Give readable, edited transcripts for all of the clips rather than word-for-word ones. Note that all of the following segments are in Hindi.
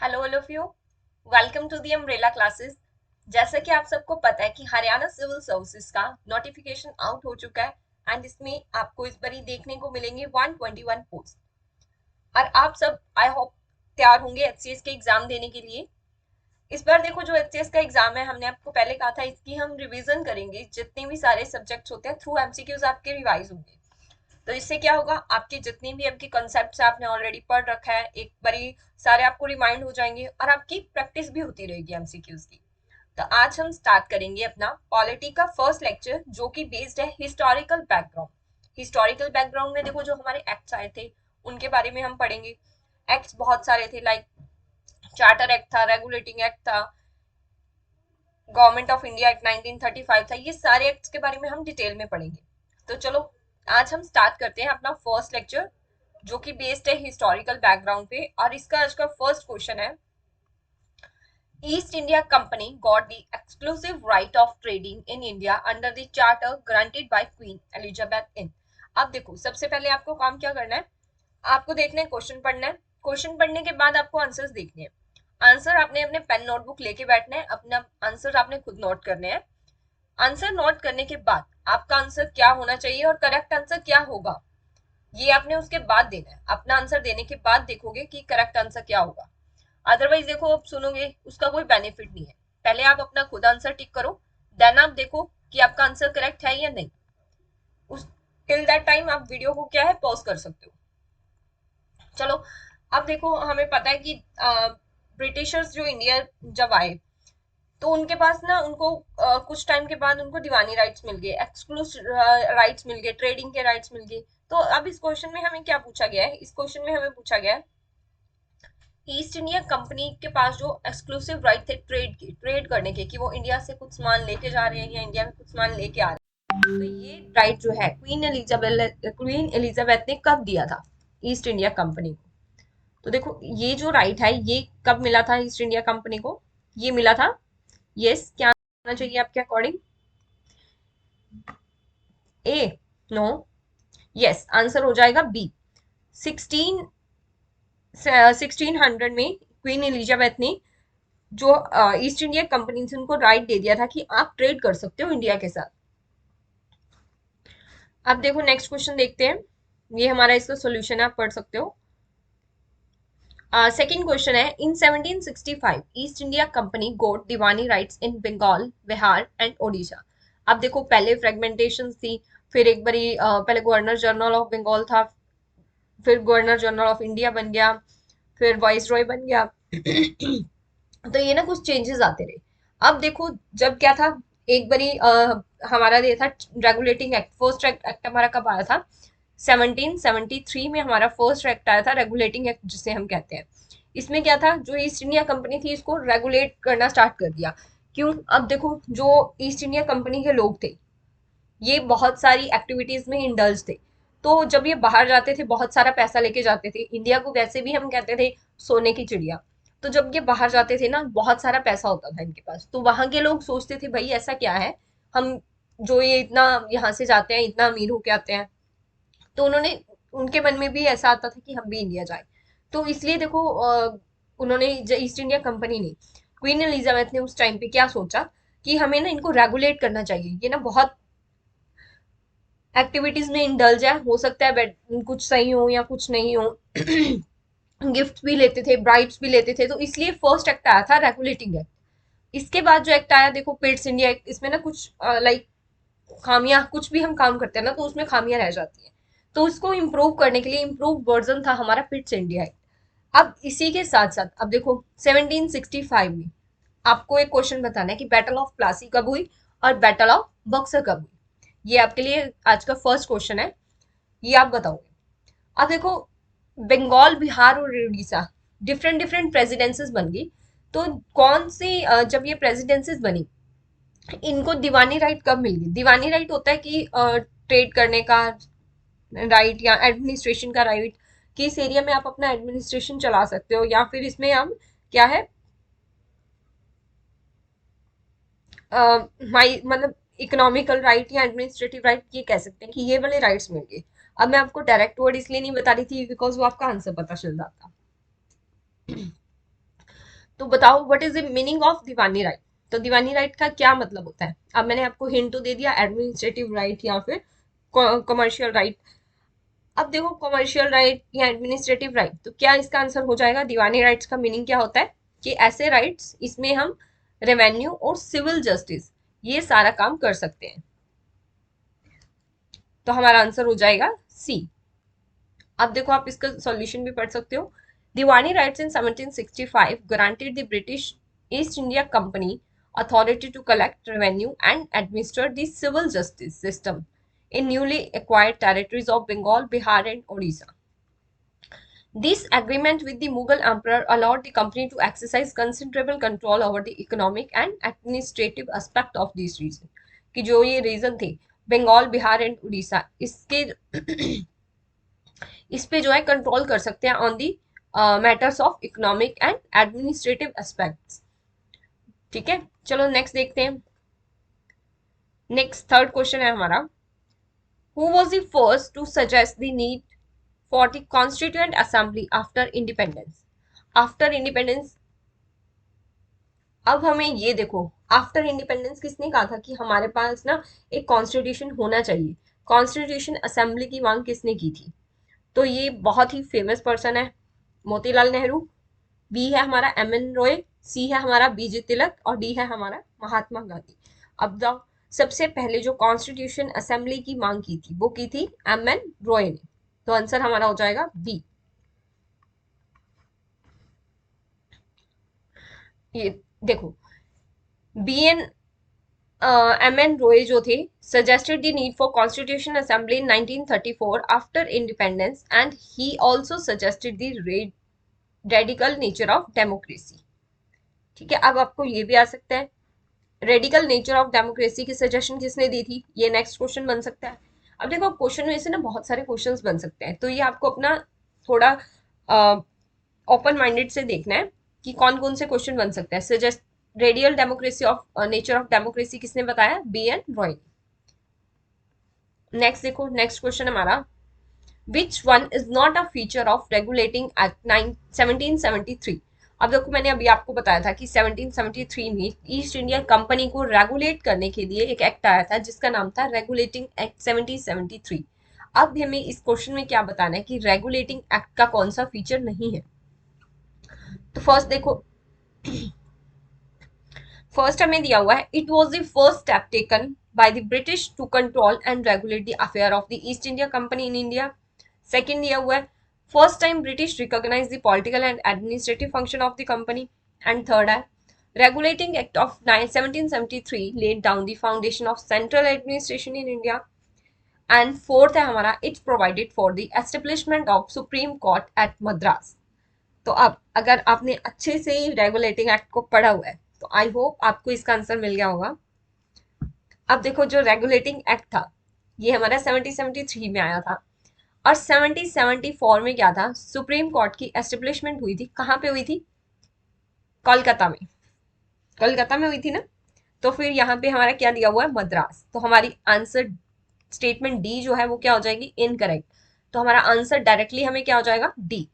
Hello all of you. Welcome to the umbrella classes. जैसा कि आप सबको पता है कि हरियाणा सिविल सर्विसेज का नोटिफिकेशन आउट हो चुका है एंड इसमें आपको इस बारी देखने को मिलेंगे 121 पोस्ट। और आप सब आई होप तैयार होंगे एचसीएस के एग्जाम देने के लिए। इस बार देखो जो एचसीएस का एग्जाम है, हमने आपको पहले कहा था इसकी हम रिवीजन करेंगे। जितने भी सारे सब्जेक्ट्स होते हैं थ्रू एमसीक्यूज आपके रिवाइज होंगे। तो इससे क्या होगा, आपके जितने भी आपके कॉन्सेप्ट्स आपने ऑलरेडी पढ़ रखा है एक बारी सारे आपको रिमाइंड हो जाएंगे और आपकी प्रैक्टिस भी होती रहेगी एमसीक्यूज की। तो आज हम स्टार्ट करेंगे अपना पॉलिटी का फर्स्ट लेक्चर जो कि बेस्ड है हिस्टोरिकल बैकग्राउंड। हिस्टोरिकल बैकग्राउंड में देखो जो हमारे एक्ट्स आए थे उनके बारे में हम पढ़ेंगे। एक्ट्स बहुत सारे थे, लाइक चार्टर एक्ट था, रेगुलेटिंग एक्ट था, गवर्नमेंट ऑफ इंडिया एक्ट 1935 था। ये सारे एक्ट्स के बारे में हम डिटेल में पढ़ेंगे। तो चलो आज हम स्टार्ट करते हैं अपना फर्स्ट लेक्चर जो कि बेस्ड है हिस्टोरिकल बैकग्राउंड पे। और इसका आज का फर्स्ट क्वेश्चन है, East India Company got the exclusive right of trading in India under the charter granted by Queen Elizabeth in. अब देखो सबसे पहले आपको काम क्या करना है, आपको देखना है क्वेश्चन पढ़ना है। क्वेश्चन पढ़ने के बाद आपको आंसर्स देखने हैं। आंसर आपने अपने पेन नोटबुक लेके बैठना है, अपना आंसर आपने खुद नोट करने हैं। आंसर नोट करने के बाद आपका आंसर क्या होना चाहिए और करेक्ट आंसर क्या होगा ये आपने उसके बाद देना है। अपना आंसर देने के बाद देखोगे कि करेक्ट आंसर क्या होगा। अदरवाइज देखो आप सुनोगे उसका कोई बेनिफिट नहीं है। पहले आप अपना खुद आंसर टिक करो, देन आप देखो कि आपका आंसर करेक्ट है या नहीं। उस टिल दैट टाइम आप वीडियो को क्या है पॉज कर सकते हो। चलो अब देखो हमें पता है कि ब्रिटिशर्स जो इंडिया जब आए तो उनके पास ना उनको कुछ टाइम के बाद उनको दीवानी राइट्स मिल गए, एक्सक्लूसिव राइट्स मिल गए, ट्रेडिंग के राइट्स मिल गए। तो अब इस क्वेश्चन में हमें क्या पूछा गया है, इस क्वेश्चन में हमें पूछा गया है ईस्ट इंडिया कंपनी के पास जो एक्सक्लूसिव राइट थे ट्रेड के, ट्रेड करने के, कि वो इंडिया से कुछ सामान लेके जा रहे हैं या इंडिया में कुछ सामान लेके आ रहे हैं। तो ये राइट जो है क्वीन एलिजाबेथ ने कब दिया था ईस्ट इंडिया कंपनी को। तो देखो ये जो राइट है ये कब मिला था ईस्ट इंडिया कंपनी को, ये मिला था, यस क्या होना चाहिए आपके अकॉर्डिंग, ए, नो, यस आंसर हो जाएगा बी। 1600 में क्वीन एलिजाबेथ ने जो ईस्ट इंडिया कंपनी से उनको राइट दे दिया था कि आप ट्रेड कर सकते हो इंडिया के साथ। अब देखो नेक्स्ट क्वेश्चन देखते हैं, ये हमारा इसका सॉल्यूशन है, आप पढ़ सकते हो। सेकंड क्वेश्चन है, in 1765 East India Company got Diwani rights in Bengal, Bihar and Odisha. अब देखो पहले फ्रेगमेंटेशन थी, फिर एक बारी पहले गवर्नर जनरल ऑफ बंगाल था, फिर गवर्नर जनरल ऑफ इंडिया बन गया, फिर वाइस रॉय बन गया। तो ये ना कुछ चेंजेस आते रहे। अब देखो जब क्या था, एक बारी हमारा ये था रेगुलेटिंग एक्ट, फर्स्ट एक्ट हमारा कब आया था, 1773 में हमारा फर्स्ट एक्ट आया था, रेगुलेटिंग एक्ट जिसे हम कहते हैं। इसमें क्या था, जो ईस्ट इंडिया कंपनी थी इसको रेगुलेट करना स्टार्ट कर दिया। क्यों, अब देखो जो ईस्ट इंडिया कंपनी के लोग थे ये बहुत सारी एक्टिविटीज में इंडल्ज थे। तो जब ये बाहर जाते थे बहुत सारा पैसा लेके जाते थे, इंडिया को वैसे भी हम कहते थे सोने की चिड़िया। तो जब ये बाहर जाते थे ना बहुत सारा पैसा होता था इनके पास, तो वहां के लोग सोचते थे भाई ऐसा क्या है, हम जो ये इतना यहाँ से जाते हैं इतना अमीर होके आते हैं। तो उन्होंने, उनके मन में भी ऐसा आता था कि हम भी इंडिया जाए। तो इसलिए देखो उन्होंने ईस्ट इंडिया कंपनी ने, क्वीन एलिजाबेथ ने उस टाइम पे क्या सोचा कि हमें ना इनको रेगुलेट करना चाहिए, ये ना बहुत एक्टिविटीज में इंडल्ज है, हो सकता है कुछ सही हो या कुछ नहीं हो। गिफ्ट भी लेते थे, ब्राइब्स भी लेते थे, तो इसलिए फर्स्ट एक्ट आया था रेगुलेटिंग एक्ट। इसके बाद जो एक्ट आया देखो पिट्स इंडिया एक्ट, इसमें ना कुछ लाइक खामियां, कुछ भी हम काम करते हैं ना तो उसमें खामियां रह जाती हैं। तो उसको इम्प्रूव करने के लिए इम्प्रूव वर्जन था हमारा पिट्स इंडिया एक्ट। अब इसी के साथ साथ अब देखो 1765 में आपको एक क्वेश्चन बताना है कि बैटल ऑफ प्लासी कब हुई और बैटल ऑफ बक्सर कब हुई। ये आपके लिए आज का फर्स्ट क्वेश्चन है, ये आप बताओगे। अब देखो बंगाल, बिहार और उड़ीसा डिफरेंट डिफरेंट प्रेसिडेंसीज बन गई। तो कौन सी जब ये प्रेसिडेंसीज बनी इनको दीवानी राइट कब मिल गई। दीवानी राइट होता है कि ट्रेड करने का राइट या एडमिनिस्ट्रेशन का राइट, कि इस एरिया में आप अपना एडमिनिस्ट्रेशन चला सकते हो, या फिर इसमें हम क्या है मतलब इकोनॉमिकल राइट या एडमिनिस्ट्रेटिव राइट ये कह सकते हैं कि ये वाले राइट्स मिल गए। अब मैं आपको डायरेक्ट वर्ड इसलिए नहीं बता रही थी बिकॉज वो आपका आंसर पता चल जाता। तो बताओ what is the meaning of Deewani right. तो दीवानी राइट का क्या मतलब होता है? अब मैंने आपको हिंट तो दे दिया, एडमिनिस्ट्रेटिव राइट या फिर कमर्शियल राइट। अब देखो कमर्शियल राइट या एडमिनिस्ट्रेटिव राइट, तो क्या इसका आंसर हो जाएगा? दीवानी राइट्स का मीनिंग क्या होता है कि ऐसे राइट्स इसमें हम रेवेन्यू और सिविल जस्टिस ये सारा काम कर सकते हैं। तो हमारा आंसर हो जाएगा सी। अब देखो आप इसका सॉल्यूशन भी पढ़ सकते हो। दीवानी rights in 1765 granted the British East India Company authority to collect revenue and administer the civil justice system in newly acquired territories of Bengal, Bihar, and Odisha. This agreement with the Mughal emperor allowed the company to exercise considerable control over the economic and administrative aspect of these region. कि जो ये रीजन थे बंगाल, बिहार एंड उड़ीसा, इसके इस पे जो है कंट्रोल कर सकते हैं on the matters of economic and administrative aspects. ठीक है, चलो नेक्स्ट देखते हैं। नेक्स्ट थर्ड क्वेश्चन है हमारा, who was the first to suggest the need for the constituent assembly after independence. After independence, अब हमें ये देखो, आफ्टर इंडिपेंडेंस किसने कहा था कि हमारे पास ना एक कॉन्स्टिट्यूशन होना चाहिए? कॉन्स्टिट्यूशन असेंबली की मांग किसने की थी? तो ये बहुत ही फेमस पर्सन है, मोतीलाल नेहरू। बी है हमारा एम एन रॉय, सी है हमारा बीजे तिलक और डी है हमारा महात्मा गांधी। अब जाओ, सबसे पहले जो कॉन्स्टिट्यूशन असेंबली की मांग की थी वो की थी एम एन रॉय ने। तो आंसर हमारा हो जाएगा बी। ये देखो, B N M N Roy जो थे suggested the need for constitution assembly in 1934 after independence and he also suggested the radical nature of democracy। ठीक है, अब आपको ये भी आ सकता है, रेडिकल नेचर ऑफ डेमोक्रेसी की सजेशन किसने दी थी? ये नेक्स्ट क्वेश्चन बन सकता है। अब देखो क्वेश्चन में से ना बहुत सारे क्वेश्चंस बन सकते हैं, तो ये आपको अपना थोड़ा ओपन माइंडेड से देखना है कि कौन कौन से क्वेश्चन बन सकते हैं। Suggest radial democracy of nature of democracy किसने बताया? B N Roy. नेक्स्ट देखो, नेक्स्ट क्वेश्चन हमारा, which one is not a feature of regulating act 1773। अब देखो मैंने अभी आपको बताया था कि 1773 में ईस्ट इंडिया कंपनी को रेगुलेट करने के लिए एक एक्ट आया था जिसका नाम था रेगुलेटिंग एक्ट 1773। अब हमें इस क्वेश्चन में क्या बताना है कि रेगुलेटिंग एक्ट का कौन सा फीचर नहीं है। तो फर्स्ट देखो, फर्स्ट हमें दिया हुआ है, it was the first step taken by the British to control and regulate the affair of the East India Company in India। Second दिया हुआ है, first time British recognize the political and administrative function of the company. And third है, regulating act of 1773 laid down the foundation of central administration in India. And fourth है हमारा, it provided for the establishment of supreme court at Madras. तो अब अगर आपने अच्छे से रेगुलेटिंग एक्ट को पढ़ा हुआ है तो आई होप आपको इसका आंसर मिल गया होगा। अब देखो जो रेगुलेटिंग एक्ट था ये हमारा 1773 में आया था और 1774 में क्या था, सुप्रीम कोर्ट की एस्टेब्लिशमेंट हुई थी। कहाँ पे हुई थी? कोलकाता में। कोलकाता में हुई थी ना। तो फिर यहाँ पे हमारा क्या दिया हुआ है? मद्रास। तो हमारी आंसर स्टेटमेंट डी जो है वो क्या हो जाएगी? इनकरेक्ट। तो हमारा आंसर डायरेक्टली हमें क्या हो जाएगा? डी।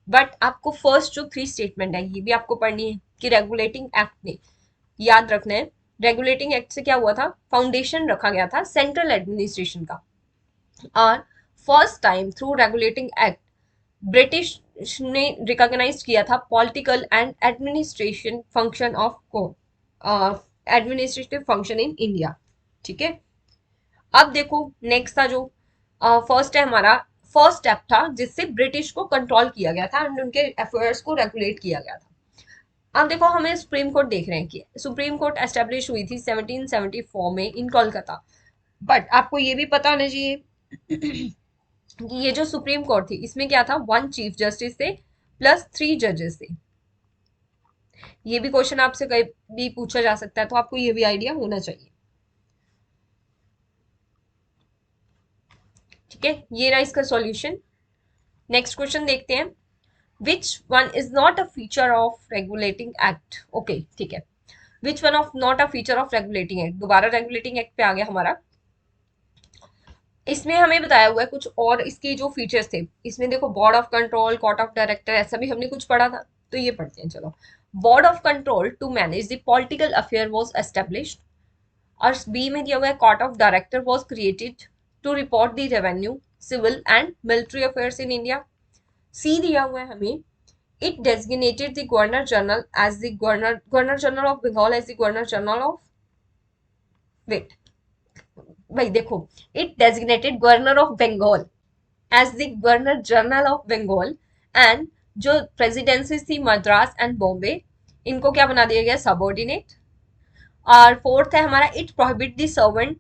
बट आपको फर्स्ट जो थ्री स्टेटमेंट है ये भी आपको पढ़नी है कि रेगुलेटिंग एक्ट ने, याद रखना है, रेगुलेटिंग एक्ट से क्या हुआ था? फाउंडेशन रखा गया था सेंट्रल एडमिनिस्ट्रेशन का। और first time through regulating act British ने रिकॉग्नाइज किया था political and administration function of को एडमिनिस्ट्रेटिव फंक्शन इन इंडिया। ठीक है, अब देखो नेक्स्ट था जो फर्स्ट है हमारा, फर्स्ट स्टेप था जिससे ब्रिटिश को कंट्रोल किया गया था एंड उनके अफेयर्स को रेगुलेट किया गया था। अब देखो हमें सुप्रीम कोर्ट देख रहे हैं कि सुप्रीम कोर्ट एस्टेब्लिश हुई थी 1774 में इन कोलकाता। बट आपको ये भी पता होना चाहिए कि ये जो सुप्रीम कोर्ट थी इसमें क्या था? वन चीफ जस्टिस थे प्लस 3 जजेस थे। ये भी क्वेश्चन आपसे कहीं भी पूछा जा सकता है, तो आपको ये भी आइडिया होना चाहिए। ठीक है, ये रहा इसका सॉल्यूशन। नेक्स्ट क्वेश्चन देखते हैं, विच one is not a feature of regulating act. Okay ठीक है, which one of not a feature of regulating act. दोबारा रेगुलेटिंग एक्ट पे आ गया हमारा। इसमें हमें बताया हुआ है कुछ और इसके जो फीचर्स थे। इसमें देखो board of control, court of director, ऐसा भी हमने कुछ पढ़ा था, तो ये पढ़ते हैं चलो। Board of control to manage the political affair was established. और बी में दिया हुआ है court of director was created to report the revenue civil and military affairs in India. C दिया हुआ है हमें it designated the governor general as the governor general of bengal as the governor general of wait भाई देखो, it designated governor of bengal as the governor general of bengal and जो प्रेसिडेंसीज थी मद्रास एंड बॉम्बे इनको क्या बना दिया गया, सबऑर्डिनेट। और फोर्थ है हमारा it prohibit the servant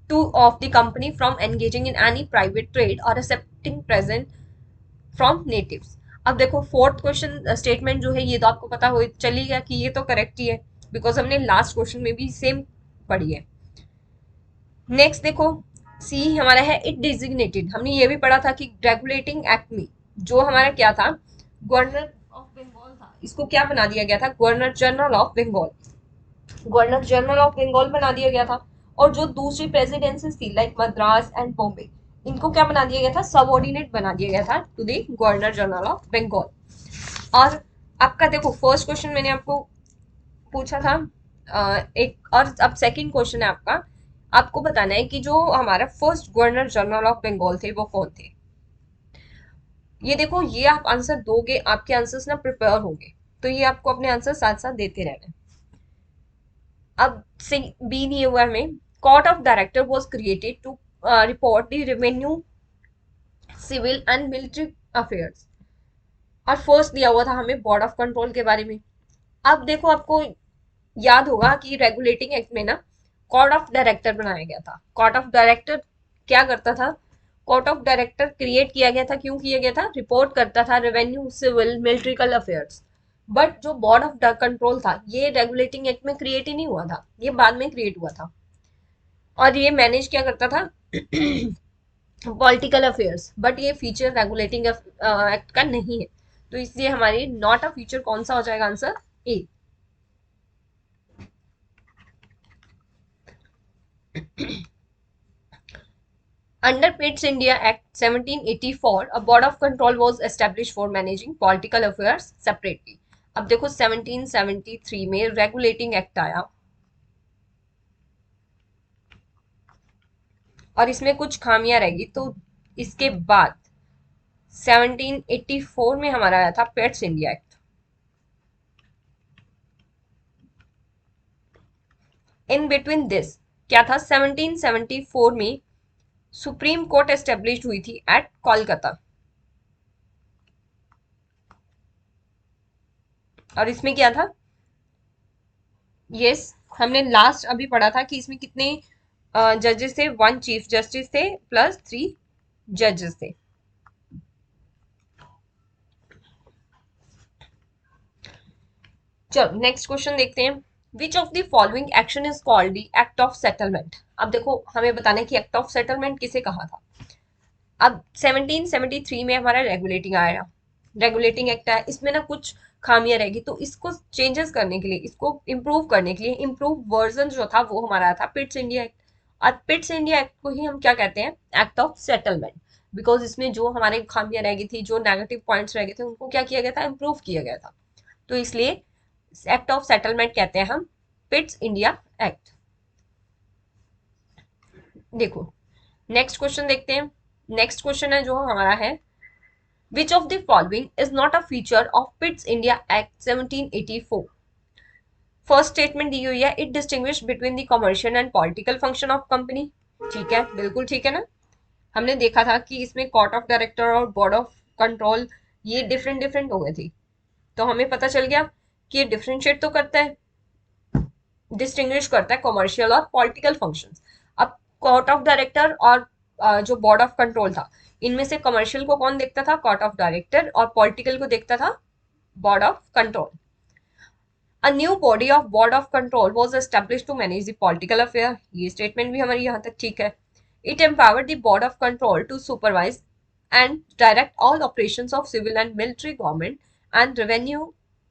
two of the company from engaging in any private trade और एक्सेप्टिंग प्रेजेंट फ्रॉम नेटिव्स। अब देखो फोर्थ क्वेश्चन स्टेटमेंट जो है ये तो आपको पता हो चली गया कि ये तो करेक्ट ही है, बिकॉज हमने लास्ट क्वेश्चन में भी सेम पढ़ी है। नेक्स्ट देखो सी हमारा है इट डिजिग्नेटेड, हमने ये भी पढ़ा था कि रेगुलेटिंग एक्ट में जो हमारा क्या था, गवर्नर ऑफ बंगाल था, इसको क्या बना दिया गया था, governor general of Bengal. Governor general of Bengal बना दिया गया था। और जो दूसरी प्रेसिडेंसी थी लाइक मद्रास एंड बॉम्बे इनको क्या बना दिया गया था, सबऑर्डिनेट बना दिया गया था to the governor general of Bengal. और आपका देखो फर्स्ट क्वेश्चन मैंने आपको पूछा था एक, और अब सेकंड क्वेश्चन है आपका, आपको बताना है कि जो हमारा first governor general of Bengal थे वो कौन थे। ये देखो ये आप आंसर दोगे, आपके आंसर्स ना प्रिपेयर होंगे, तो ये आपको अपने आंसर साथ साथ देते रहना। अब से बी दिए हुआ हमें court of director was created to report the revenue civil and military affairs. और फर्स्ट दिया हुआ था हमें बोर्ड ऑफ कंट्रोल के बारे में। अब देखो आपको याद होगा कि रेगुलेटिंग एक्ट में ना कोर्ट ऑफ डायरेक्टर बनाया गया था। कोर्ट ऑफ डायरेक्टर क्या करता था, कोर्ट ऑफ डायरेक्टर क्रिएट किया गया था, क्यों किया गया था, रिपोर्ट करता था रेवेन्यू सिविल मिलिट्रिकल अफेयर्स। बट जो बोर्ड ऑफ कंट्रोल था ये रेगुलेटिंग एक्ट में क्रिएट ही नहीं हुआ था, ये बाद में क्रिएट हुआ था। और ये मैनेज क्या करता था पॉलिटिकल अफेयर्स, बट ये फीचर रेगुलेटिंग एक्ट का नहीं है, तो इसलिए हमारी नॉट अ फीचर कौन सा हो जाएगा, answer A. Under Pitt's India Act 1784, a board of control was established for managing political affairs separately. अब देखो 1773 में रेगुलेटिंग एक्ट आया और इसमें कुछ खामियां रहेगी, तो इसके बाद 1784 में हमारा आया था पिट्स India act. In between this क्या था, 1774 में सुप्रीम कोर्ट एस्टेब्लिश हुई थी एट कोलकाता। और इसमें क्या था, यस हमने लास्ट अभी पढ़ा था कि इसमें कितने जजेस थे, 1 चीफ जस्टिस थे प्लस 3 जजेस थे। चलो नेक्स्ट क्वेश्चन देखते हैं। विच of the following action is called the act of settlement. अब देखो हमें बताना है कि एक्ट ऑफ सेटलमेंट किसे कहा था। अब 1773 में हमारा रेगुलेटिंग आया, रेगुलेटिंग एक्ट आया, इसमें ना कुछ खामियां रहेगी, तो इसको चेंजेस करने के लिए, इसको इम्प्रूव करने के लिए इम्प्रूव वर्जन जो था वो हमारा आया था पिट्स इंडिया एक्ट। और पिट्स इंडिया एक्ट को ही हम क्या कहते हैं, एक्ट ऑफ सेटलमेंट, बिकॉज इसमें जो हमारे खामियां रह गई थी, जो नेगेटिव पॉइंट्स रह गए थे, उनको क्या किया गया था, इम्प्रूव किया गया था, तो इसलिए एक्ट ऑफ सेटलमेंट कहते हैं हम पिट्स इंडिया एक्ट। देखो नेक्स्ट क्वेश्चन देखते हैं। नेक्स्ट क्वेश्चन है जो हमारा है, which of the following is not a feature of Pitt's India act 1784। First statement दी हुई है, it distinguish between the commercial and political function of company. ठीक है, बिल्कुल ठीक है ना। हमने देखा था कि इसमें कोर्ट ऑफ डायरेक्टर और बोर्ड ऑफ कंट्रोल ये डिफरेंट डिफरेंट हो गए थी, तो हमें पता चल गया कि ये डिफरेंशिएट तो करता है, डिस्टिंग्विश करता है कमर्शियल और पॉलिटिकल फंक्शंस। अब कोर्ट ऑफ डायरेक्टर और जो बोर्ड ऑफ कंट्रोल था, इनमें से कमर्शियल को कौन देखता था, कोर्ट ऑफ डायरेक्टर, और पॉलिटिकल को देखता था board of control. A new body of board of control was established to manage the political affair. ये स्टेटमेंट भी हमारी यहाँ तक ठीक है। It empowered the board of control to supervise and direct all operations of civil and military government and revenue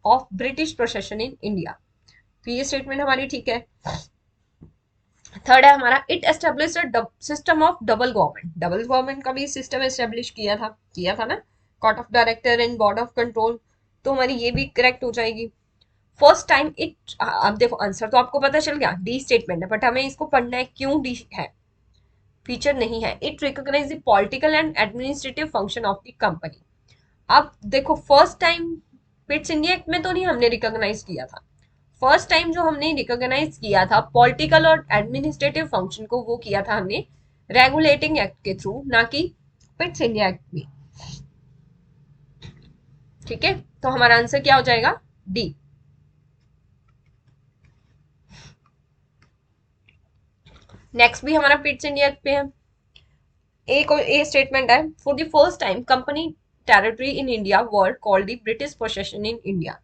of British possession in India। तो ये स्टेटमेंट हमारी ठीक है। थर्ड है हमारा, it establish system of double government. Double government का भी सिस्टम एस्टेब्लिश किया था ना, court of director and board of control, तो हमारी ये भी करेक्ट हो जाएगी। फर्स्ट टाइम इट, अब देखो आंसर तो आपको पता चल गया, डी स्टेटमेंट है, बट हमें इसको पढ़ना है क्यों डी है, फीचर नहीं है। It recognise the political and administrative function of the company. अब देखो first time Pitt's India act में तो नहीं हमने रिकॉग्नाइज किया था, फर्स्ट टाइम जो हमने रिकॉग्नाइज किया था पॉलिटिकल और एडमिनिस्ट्रेटिव फंक्शन को, वो किया था हमने रेगुलेटिंग एक्ट के थ्रू, ना कि पिट्स इंडिया एक्ट में। ठीक है, तो हमारा आंसर क्या हो जाएगा, डी। नेक्स्ट भी हमारा पिट्स इंडिया एक्ट पे है। एक और ए स्टेटमेंट है, for the first time company territory in India were called the British possession in India.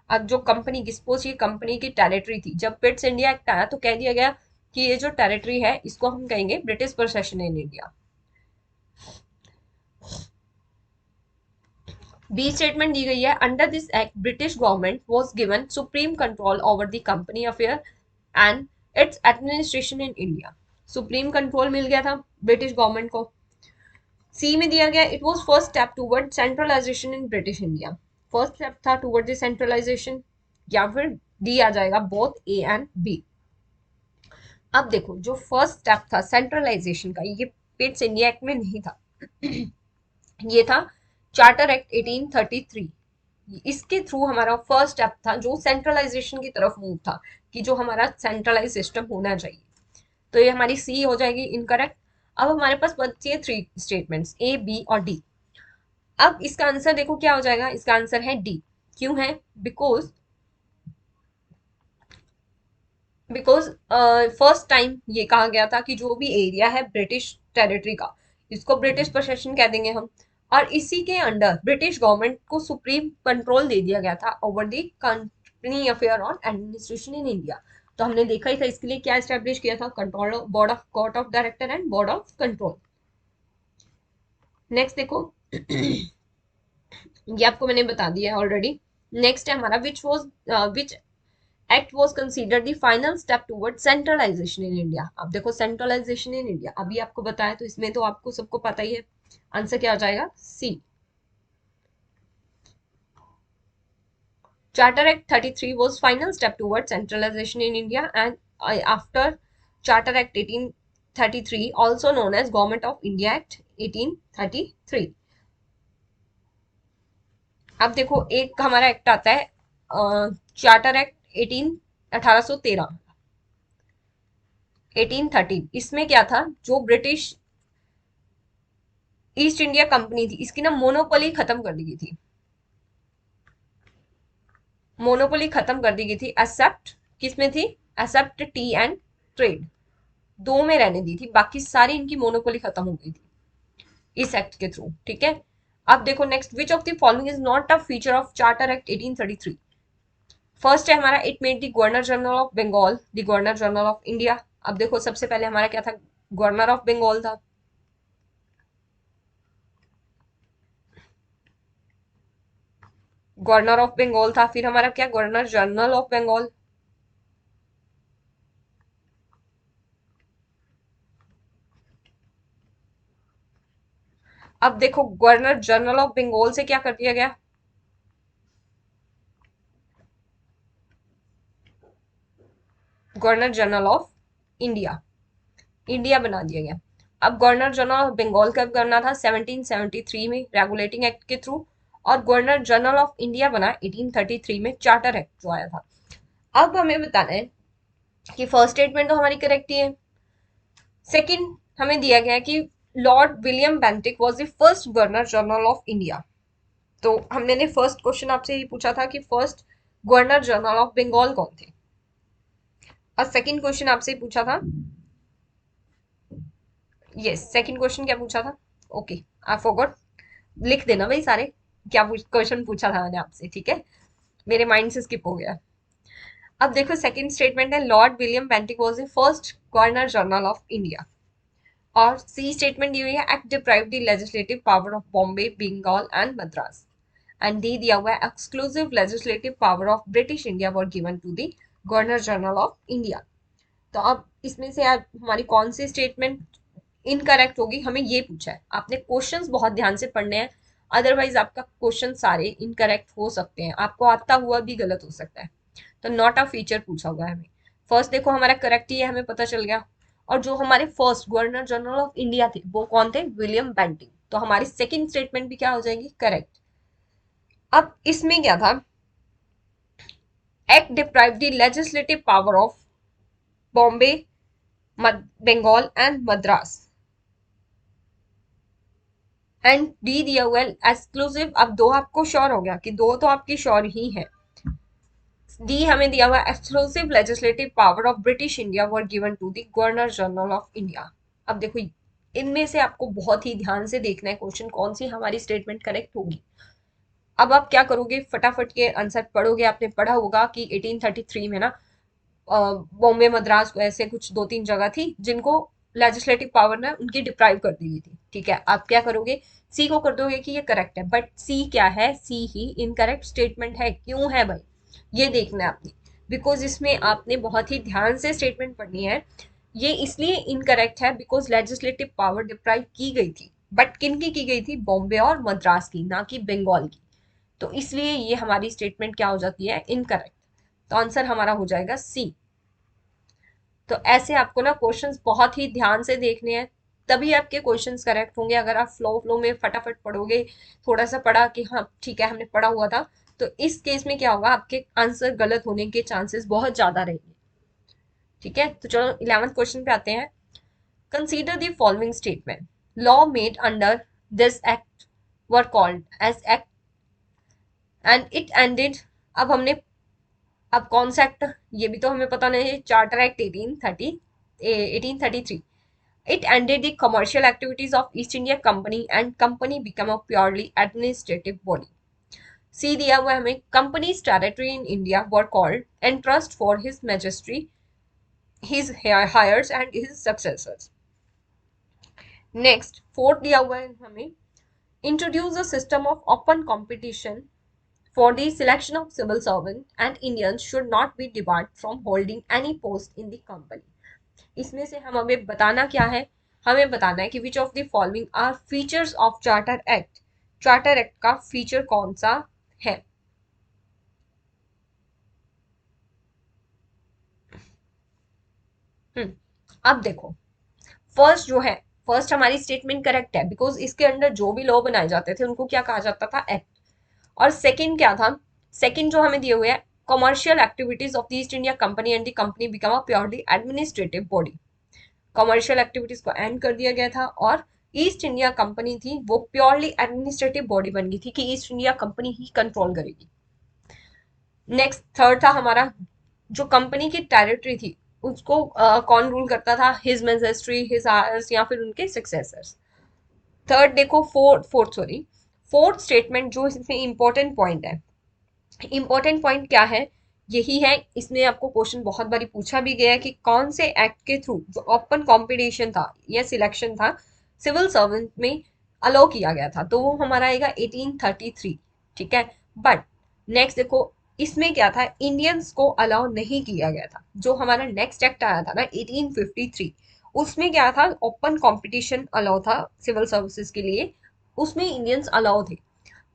अब जो कंपनी की, सपोज ये कंपनी की टेरिटरी थी, जब पिट्स इंडिया एक्ट आया तो कह दिया गया कि ये जो टेरिटरी है इसको हम कहेंगे British possession in India. B statement दी गई है, under this act British government was given supreme control over the company affair and its administration in India. Supreme control मिल गया था ब्रिटिश गवर्नमेंट को। सी में दिया गया, it was first step toward centralization in British India. First step था टुवर्ड द सेंट्रलाइजेशन, या फिर डी आ जाएगा, बोथ ए एंड बी। अब देखो जो फर्स्ट स्टेप था सेंट्रलाइजेशन का, ये पिट्स इंडिया एक्ट में नहीं था ये था चार्टर एक्ट 1833। इसके थ्रू हमारा फर्स्ट स्टेप था जो सेंट्रलाइजेशन की तरफ मूव था, कि जो हमारा सेंट्रलाइज सिस्टम होना चाहिए। तो ये हमारी सी हो जाएगी इनकरेक्ट। अब हमारे पास बची है थ्री स्टेटमेंट्स, ए बी और डी। अब इसका आंसर देखो क्या हो जाएगा, इसका आंसर है डी। क्यों है, बिकॉज बिकॉज फर्स्ट टाइम ये कहा गया था कि जो भी एरिया है ब्रिटिश टेरिटरी का, इसको ब्रिटिश पोसेशन कह देंगे हम, और इसी के अंडर ब्रिटिश गवर्नमेंट को सुप्रीम कंट्रोल दे दिया गया था over the company affair on administration in India. तो हमने देखा ही था इसके लिए क्या स्टैब्लिश किया था, control board of court of director and board of control. Next देखो ये आपको मैंने बता दिया है ऑलरेडी। नेक्स्ट है हमारा, which act was consider the final step toward centralisation in India. अब देखो सेंट्रलाइजेशन इन इंडिया अभी आपको बताया, तो इसमें तो आपको सबको पता ही है, आंसर क्या हो जाएगा, C. Charter act 33 was final step towards centralization in India, and after Charter Act 1833, also known as Government of India Act 1833। अब देखो एक हमारा एक्ट आता है चार्टर एक्ट 1813 1813। इसमें क्या था, जो ब्रिटिश ईस्ट इंडिया कंपनी थी इसकी ना मोनोपोली खत्म कर दी गई थी, मोनोपोली खत्म कर दी गई थी, एक्सेप्ट किसमें थी, एक्सेप्ट टी एंड ट्रेड, दो में रहने दी थी, बाकी सारी इनकी मोनोपोली खत्म हो गई थी इस एक्ट के थ्रू। ठीक है, अब देखो next, which of the following is not a feature of charter act 1833। First है हमारा, it made the governor general of Bengal the governor general of India. अब देखो सबसे पहले हमारा क्या था, गवर्नर ऑफ बंगाल था, गवर्नर ऑफ बंगाल था, फिर हमारा क्या, गवर्नर जनरल ऑफ बंगाल। अब देखो गवर्नर जनरल ऑफ बंगाल से क्या कर दिया गया, governor general of India, India बना दिया गया। अब गवर्नर जनरल ऑफ बंगाल कब करना था, 1773 में रेगुलेटिंग एक्ट के थ्रू, और गवर्नर जनरल ऑफ इंडिया बना 1833 में चार्टर एक्ट जो आया था। अब हमें बताना है कि फर्स्ट स्टेटमेंट तो हमारी करेक्ट ही है, सेकंड हमें दिया गया है कि Lord William Bentinck was the first governor general of India. तो हमने फर्स्ट क्वेश्चन आपसे ही पूछा था कि first governor general of Bengal कौन थे, और सेकंड क्वेश्चन आपसे ही पूछा था, यस सेकंड क्वेश्चन क्या पूछा था, ओके आई फॉरगॉट, लिख देना भाई सारे क्या क्वेश्चन पूछा था मैंने आपसे, ठीक है, मेरे माइंड से स्किप हो गया। अब देखो सेकंड स्टेटमेंट है, Lord William Bentinck was the first governor general of India. और सी स्टेटमेंट दी हुई है, act deprive the legislative power of Bombay Bengal and Madras. And D दिया हुआ है, exclusive legislative power of British India were given to the governor general of India. तो अब इसमें से आप हमारी कौन सी स्टेटमेंट इनकरेक्ट होगी, हमें ये पूछा है। आपने क्वेश्चंस बहुत ध्यान से पढ़ने हैं, अदरवाइज आपका क्वेश्चन सारे इनकरेक्ट हो सकते हैं, आपको आता हुआ भी गलत हो सकता है। तो नॉट अ फीचर पूछा हुआ है हमें। फर्स्ट देखो हमारा करेक्ट ही है, हमें पता चल गया। और जो हमारे first governor general of India थे वो कौन थे? William Bentinck. तो हमारी सेकंड स्टेटमेंट भी क्या हो जाएगी? करेक्ट। अब इसमें क्या था? Act deprive the legislative power of Bombay, Bengal and Madras and D दिया हुआ है एक्सक्लूसिव। अब दो आपको श्योर हो गया कि दो तो आपकी श्योर ही है। डी हमें दिया हुआ exclusive legislative power of British India were given to the governor general of India. अब देखो इनमें से आपको बहुत ही ध्यान से देखना है क्वेश्चन कौन सी हमारी स्टेटमेंट करेक्ट होगी। अब आप क्या करोगे? फटाफट के आंसर पढ़ोगे। आपने पढ़ा होगा कि 1833 में ना बॉम्बे मद्रास ऐसे कुछ दो तीन जगह थी जिनको लेजिस्लेटिव पावर ने उनकी डिप्राइव कर दी गई थी। ठीक है, आप क्या करोगे? सी को कर दोगे कि ये करेक्ट है, बट सी क्या है? सी ही इनकरेक्ट स्टेटमेंट है। क्यों है भाई? ये देखना है आपने, बिकॉज इसमें आपने बहुत ही ध्यान से स्टेटमेंट पढ़नी है। ये इसलिए इनकरेक्ट है बिकॉज लेजिस्लेटिव पावर डिप्राइव की गई थी, बट किन की गई थी? बॉम्बे और मद्रास की, ना कि बंगाल की। तो इसलिए ये हमारी स्टेटमेंट क्या हो जाती है? इनकरेक्ट। तो आंसर हमारा हो जाएगा सी। तो ऐसे आपको ना क्वेश्चंस बहुत ही ध्यान से देखने हैं, तभी आपके क्वेश्चंस करेक्ट होंगे। अगर आप फ्लो फ्लो में फटाफट पढ़ोगे, थोड़ा सा पढ़ा कि हाँ ठीक है हमने पढ़ा हुआ था, तो इस केस में क्या होगा? आपके आंसर गलत होने के चांसेस बहुत ज्यादा रहेंगे। ठीक है, तो चलो 11th क्वेश्चन पे आते हैं। Consider the following statement. Law made under this act were called as act and it ended. अब हमने, अब कौन सा एक्ट? ये भी तो हमें पता नहीं है। Charter act 1833। It ended the commercial activities of East India Company and company became a purely administrative body. C दिया हुआ है हमें। Company's territory in India were called entrust for his majesty, his heirs and his successors. Next, fourth दिया हुआ है हमें। Introduce a system of open competition for the selection of civil servants and Indians should not be debarred from holding any post in the company. इसमें से हम हमें बताना क्या है? हमें बताना है कि which of the following are features of charter act. Charter act का फीचर कौन सा है? अब देखो, फर्स्ट जो है, फर्स्ट हमारी स्टेटमेंट करेक्ट है बिकॉज इसके अंदर जो भी लॉ बनाए जाते थे उनको क्या कहा जाता था? एक्ट। और सेकंड क्या था? सेकंड जो हमें दिए हुए है, commercial activities of the East India company and the company become a purely administrative body. Commercial activities को एंड कर दिया गया था और ईस्ट इंडिया कंपनी थी वो प्योरली एडमिनिस्ट्रेटिव बॉडी बन गई थी कि ईस्ट इंडिया कंपनी ही कंट्रोल करेगी। नेक्स्ट थर्ड था हमारा, जो कंपनी की टेरिटरी थी उसको कौन रूल करता था? हिज मैजेस्टी, हिज हायर्स या फिर उनके सक्सेसर्स। थर्ड देखो, फोर्थ स्टेटमेंट जो इसमें इंपॉर्टेंट पॉइंट है, इंपॉर्टेंट पॉइंट क्या है? यही है, इसमें आपको क्वेश्चन बहुत बारी पूछा भी गया है कि कौन से एक्ट के थ्रू जो ओपन कंपटीशन था या सिलेक्शन था सिविल सर्वेंट में अलाउ किया गया था, तो वो हमारा आएगा 1833। ठीक है, बट नेक्स्ट देखो इसमें क्या था? इंडियंस को अलाउ नहीं किया गया था। जो हमारा नेक्स्ट एक्ट आया था ना 1853, उसमें क्या था? ओपन कंपटीशन अलाउ था सिविल सर्विसेज के लिए, उसमें इंडियंस अलाउ थे।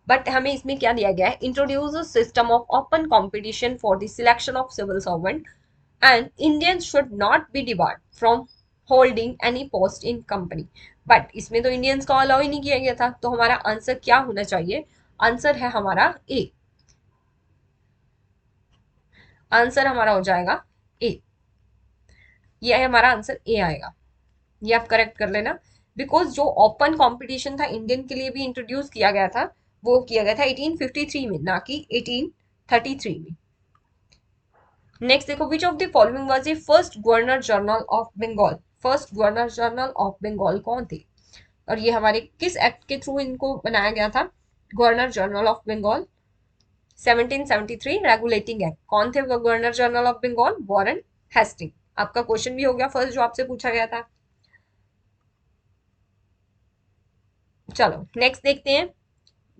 बट हमें इसमें क्या दिया गया है? Introduce a system of open competition for the selection of civil servant and Indians should not be debarred from holding any post in company. But इसमें तो इंडियंस को अलाउ ही नहीं किया गया था, तो हमारा आंसर क्या होना चाहिए? आंसर है हमारा ए। आंसर हमारा हो जाएगा ए। ये है हमारा आंसर, ए आएगा। ये आप करेक्ट कर लेना, बिकॉज जो ओपन कंपटीशन था इंडियन के लिए भी इंट्रोड्यूस किया गया था, वो किया गया था 1853 में, ना कि 1833 में। नेक्स्ट देखो, which of the following was the first governor general of Bengal. First governor general of Bengal कौन थे? और ये हमारे किस एक्ट के थ्रू इनको बनाया गया था? Governor general of Bengal 1773 regulating act. कौन थे governor general of Bengal? Warren Hastings. आपका क्वेश्चन भी हो गया फर्स्ट जो आपसे पूछा गया था। चलो नेक्स्ट देखते हैं।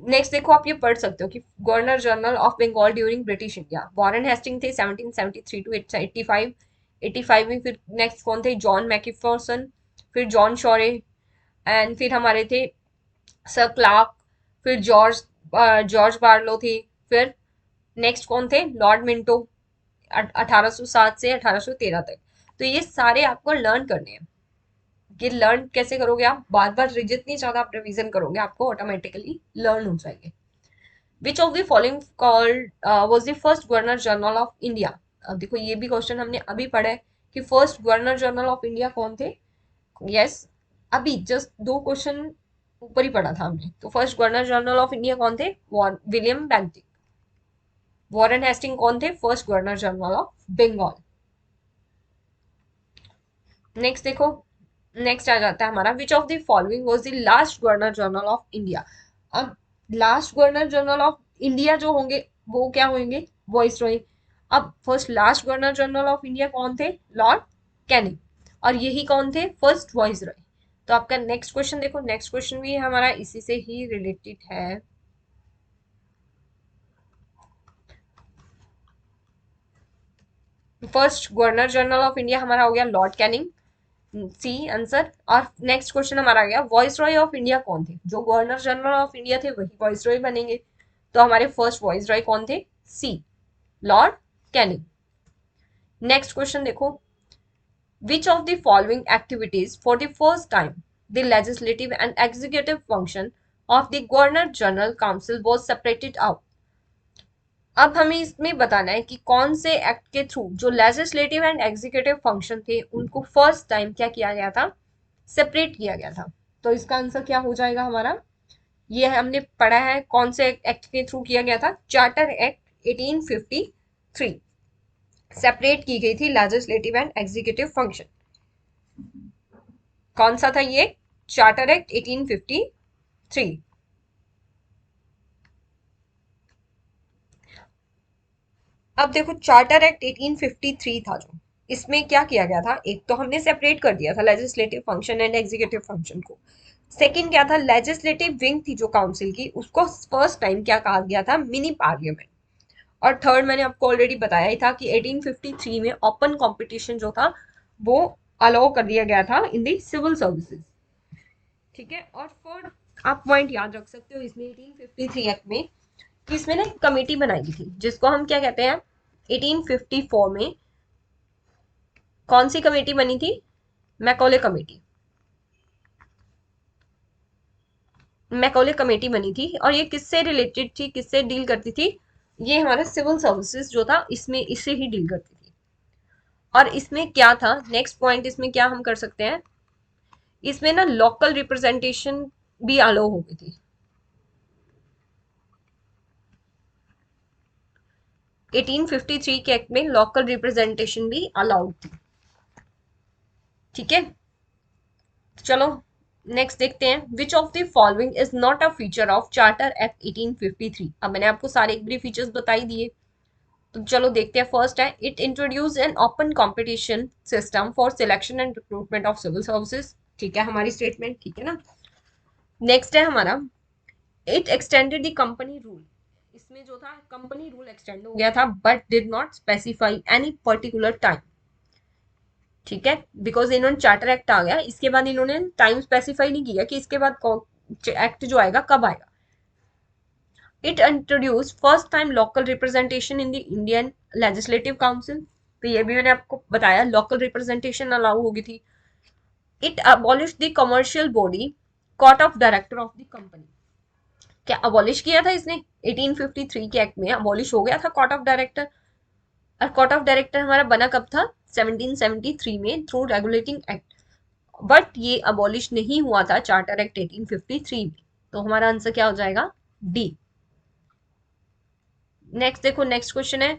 नेक्स्ट देखो, आप ये पढ़ सकते हो कि governor general of Bengal during British India Warren Hastings थे 1773 टू 85। 85 में फिर नेक्स्ट कौन थे? जॉन मैकिफर्सन, फिर जॉन शॉरे एंड फिर हमारे थे सर क्लार्क, फिर जॉर्ज जॉर्ज बार्लो थे, फिर नेक्स्ट कौन थे? Lord Minto. 1807 से 1813 तक। तो ये सारे आपको लर्न करने हैं। ये लर्न कैसे करोगे आप, बार बार जितनी ज्यादा आप रिवीजन करोगे आपको ऑटोमेटिकली लर्न हो जाएंगे। विच of the following called was the first governor general of India. अब देखो ये भी क्वेश्चन हमने अभी पढ़ा है कि first governor general of India कौन थे। यस, अभी जस्ट 2 क्वेश्चन ऊपर ही पढ़ा था हमने। तो first governor general of India कौन थे, विलियम बेंटिक। वॉरेन हेस्टिंग कौन थे, first governor general of Bengal. Next देखो, नेक्स्ट आ जाता है हमारा which of the following was the last governor general of India. अब last governor general of India जो होंगे वो क्या होंगे, वॉइस रॉय। अब first last governor general of India कौन थे, लॉर्ड कैनिंग। और यही कौन थे, फर्स्ट वॉइस रॉय। तो आपका नेक्स्ट क्वेश्चन देखो, नेक्स्ट क्वेश्चन भी हमारा इसी से ही रिलेटेड है। First governor general of India हमारा हो गया लॉर्ड कैनिंग, सी आंसर। और नेक्स्ट क्वेश्चन हमारा आ गया वॉइस रॉय ऑफ इंडिया कौन थे, जो गवर्नर जनरल ऑफ इंडिया थे वही वॉइस रॉय बनेंगे। तो हमारे फर्स्ट वॉइस रॉय कौन थे, सी लॉर्ड कैनिंग। नेक्स्ट क्वेश्चन देखो, which of the following activities for the first time the legislative and executive function of the governor general council was separated out. अब हमें इसमें बताना है कि कौन से एक्ट के थ्रू जो लेजिस्लेटिव एंड एग्जीक्यूटिव फंक्शन थे उनको फर्स्ट टाइम क्या किया गया था, सेपरेट किया गया था। तो इसका आंसर क्या हो जाएगा हमारा, ये हमने पढ़ा है कौन से एक्ट के थ्रू किया गया था, चार्टर एक्ट 1853। सेपरेट की गई थी लेजिस्लेटिव एंड एग्जीक्यूटिव फंक्शन। कौन सा था ये, चार्टर एक्ट 1853। अब देखो चार्टर एक्ट 1853 था जो, इसमें क्या किया गया था, एक तो हमने सेपरेट कर दिया था legislative function and executive function को। सेकंड क्या था, लेजिस्लेटिव विंग थी जो काउंसिल की, उसको फर्स्ट टाइम क्या कहा गया था, मिनी पार्लियामेंट। और थर्ड मैंने आपको ऑलरेडी बताया ही था कि 1853 में ओपन कंपटीशन जो था वो अलाउ कर दिया गया था इन दी सिविल सर्विसेज। ठीक है, और फोर्थ आप पॉइंट याद रख सकते हो इसमें 1853 एक्ट में कि इसमें ना एक कमेटी बनाई गई थी जिसको हम क्या कहते हैं, 1854 में कौन सी कमेटी बनी थी, मैकॉले कमेटी। मैकॉले कमेटी बनी थी और ये किससे रिलेटेड थी, किससे डील करती थी, ये हमारा सिविल सर्विसेज जो था इसमें इससे ही डील करती थी। और इसमें क्या था, नेक्स्ट पॉइंट इसमें क्या हम कर सकते हैं, इसमें ना लोकल रिप्रेजेंटेशन भी अलाउ हो गई थी। 1853 के एक्ट में लोकल रिप्रेजेंटेशन भी अलाउड थी। ठीक है, चलो नेक्स्ट देखते हैं, विच of the following is not a feature of charter act 1853। अब मैंने आपको सारे एक भी फीचर्स बताई दिए, तो चलो देखते हैं। फर्स्ट है, it introduce an open competition system for selection and recruitment of civil services. ठीक है हमारी स्टेटमेंट, ठीक है ना। नेक्स्ट है हमारा, it extended the company rule. इसमें जो था कंपनी रूल एक्सटेंड हो गया था but did not specify any particular time. ठीक है, बिकॉज इन्होंने चार्टर एक्ट आ गया, इसके बाद इन्होंने टाइम स्पेसिफाई नहीं किया कि इसके बाद एक्ट जो आएगा कब आएगा। It introduce first time local representation in the Indian legislative council. तो ये भी मैंने आपको बताया, लोकल रिप्रेजेंटेशन अलाउ होगी थी। It abolish the commercial body court of director of the company. क्या अबॉलिश किया था इसने, 1853 के एक्ट में अबॉलिश हो गया था कोर्ट ऑफ डायरेक्टर। और कोर्ट ऑफ डायरेक्टर हमारा बना कब था, 1773 में थ्रू रेगुलेटिंग एक्ट। बट ये अबॉलिश नहीं हुआ था चार्टर एक्ट 1853 में। तो हमारा आंसर क्या हो जाएगा, डी। नेक्स्ट देखो, नेक्स्ट क्वेश्चन है,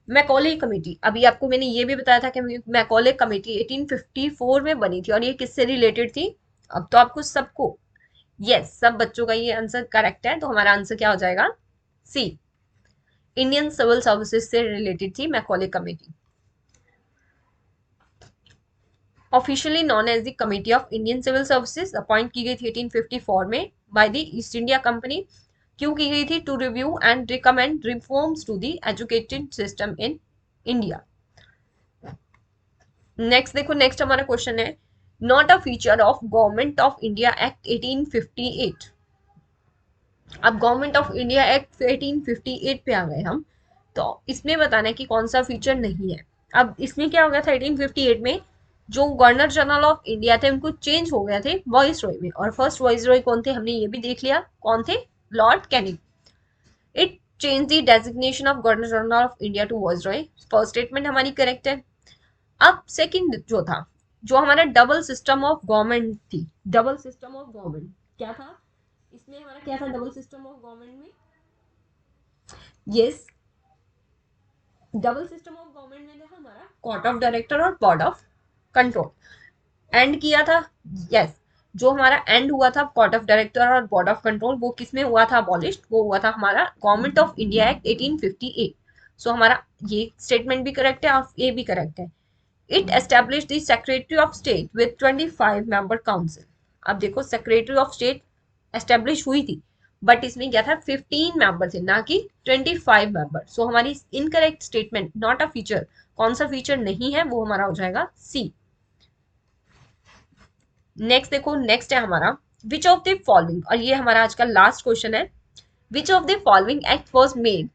मैकॉले कमेटी। अभी आपको मैंने ये भी बताया था कि मैकॉले कमेटी 1854 में बनी थी और ये किससे रिलेटेड थी। अब तो आपको सबको, यस सब बच्चों का ये आंसर करेक्ट है, तो हमारा आंसर क्या हो जाएगा, सी, इंडियन सिविल सर्विसेज से रिलेटेड थी Macaulay committee. Officially known as the committee of Indian civil services, appoint की गई थी 1854 में by the East India Company. क्यों की गई थी, to review and recommend reforms to the educated system in India. Next देखो, नेक्स्ट हमारा क्वेश्चन है, not a feature of government of India act 1858। अब गवर्नमेंट ऑफ इंडिया एक्ट 1858 पे आ गए हम। तो इसमें बताना है कि कौन सा फीचर नहीं है। अब इसमें क्या हो गया था 1858 में, जो गवर्नर जनरल ऑफ इंडिया थे उनको चेंज हो गए थे वॉइस रॉय में, और फर्स्ट वॉइस रॉय कौन थे हमने ये भी देख लिया, कौन थे, Lord Canning. It change the designation of governor general of India to viceroy. First statement हमारी करेक्ट है। अब सेकंड जो था, जो हमारा डबल सिस्टम ऑफ गवर्नमेंट थी, डबल सिस्टम ऑफ गवर्नमेंट क्या था इसमें, हमारा क्या था डबल सिस्टम ऑफ गवर्नमेंट में, yes, double system of government में था हमारा कोर्ट ऑफ डायरेक्टर और बोर्ड ऑफ कंट्रोल। एंड किया था, यस, जो हमारा एंड हुआ था कोर्ट ऑफ डायरेक्टर और बोर्ड ऑफ कंट्रोल, वो किसमें हुआ था अबॉलिश, वो हुआ था हमारा गवर्नमेंट ऑफ इंडिया एक्ट 1858। सो हमारा ये स्टेटमेंट भी करेक्ट है और ये भी करेक्ट है। It establish the secretary of state with 25 member council. अब देखो सेक्रेटरी ऑफ स्टेट एस्टेब्लिश हुई थी, बट इसमें क्या था 15 मेंबर थे ना कि 25 मेंबर। सो हमारी incorrect statement, not a feature, कौन सा फीचर नहीं है वो हमारा हो जाएगा सी। नेक्स्ट देखो, नेक्स्ट है हमारा विच ऑफ द फॉलोइंग, और ये हमारा आज का लास्ट क्वेश्चन है, which of the following act was made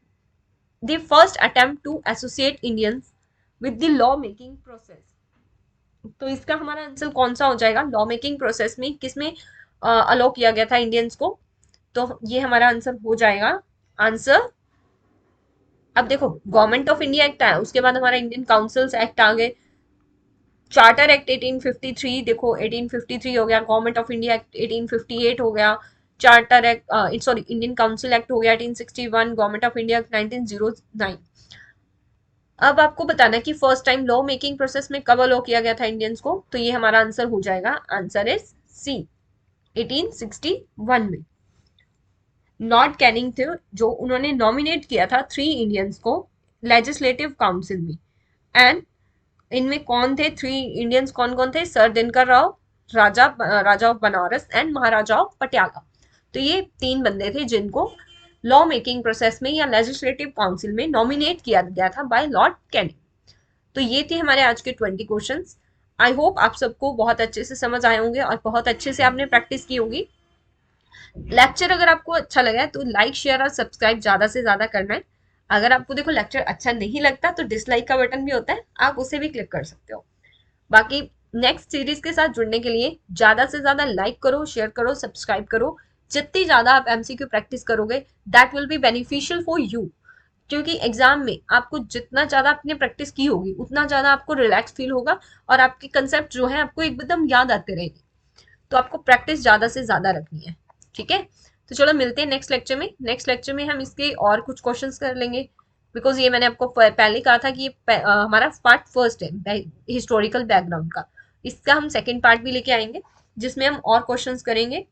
the first attempt to associate Indians with the law making process. तो इसका हमारा आंसर कौन सा हो जाएगा, लॉ मेकिंग प्रोसेस में किसमें अलो किया गया था इंडियंस को, तो ये हमारा आंसर हो जाएगा आंसर। अब देखो गवर्नमेंट ऑफ इंडिया एक्ट आया, उसके बाद हमारा इंडियन काउंसिल्स एक्ट आ गए, चार्टर एक्ट 1853, देखो 1853 हो गया, गवर्नमेंट ऑफ इंडिया एक्ट 1858 हो गया, charter act sorry Indian council act हो गया 1861, गवर्नमेंट ऑफ इंडिया एक्ट 1909। अब आपको बताना कि first time law making process में कब अलो किया गया था इंडियंस को, तो ये हमारा आंसर हो जाएगा, आंसर इज सी 1861 में। लॉर्ड कैनिंग थे जो उन्होंने नॉमिनेट किया था 3 इंडियंस को लेजिस्लेटिव काउंसिल में। एंड इनमें कौन थे 3 इंडियंस, कौन कौन थे, sir Dinkar Rao, Raja of Banaras and Maharaja of Patiala. तो ये 3 बंदे थे जिनको लॉ मेकिंग प्रोसेस में या लेजिस्लेटिव काउंसिल में नॉमिनेट किया गया था बाय लॉर्ड कैनिंग। तो ये थे हमारे आज के 20 क्वेश्चंस। आई होप आप सबको बहुत अच्छे से समझ आए होंगे और बहुत अच्छे से आपने प्रैक्टिस की होगी। लेक्चर अगर आपको अच्छा लगा है तो लाइक शेयर और सब्सक्राइब ज्यादा से ज्यादा करना है। अगर आपको देखो लेक्चर अच्छा नहीं लगता तो डिसलाइक का बटन भी होता है, आप उसे भी क्लिक कर सकते हो। बाकी नेक्स्ट सीरीज के साथ जुड़ने के लिए ज्यादा से ज्यादा लाइक करो, शेयर करो, सब्सक्राइब करो। जितनी ज्यादा आप एमसीक्यू प्रैक्टिस करोगे that will be beneficial for you, क्योंकि एग्जाम में आपको जितना ज्यादा आपने प्रैक्टिस की होगी उतना ज्यादा आपको रिलैक्स फील होगा और आपके कंसेप्ट जो है आपको एकदम याद आते रहेंगे। तो आपको प्रैक्टिस ज्यादा से ज्यादा रखनी है, ठीक है। तो चलो मिलते हैं नेक्स्ट लेक्चर में। नेक्स्ट लेक्चर में हम इसके और कुछ क्वेश्चंस कर लेंगे, बिकॉज ये मैंने आपको पहले कहा था कि ये हमारा पार्ट फर्स्ट है हिस्टोरिकल बैकग्राउंड का। इसका हम सेकेंड पार्ट भी लेके आएंगे जिसमें हम और क्वेश्चंस करेंगे,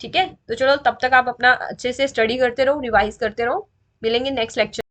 ठीक है। तो चलो तब तक आप अपना अच्छे से स्टडी करते रहो, रिवाइज करते रहो। मिलेंगे नेक्स्ट लेक्चर।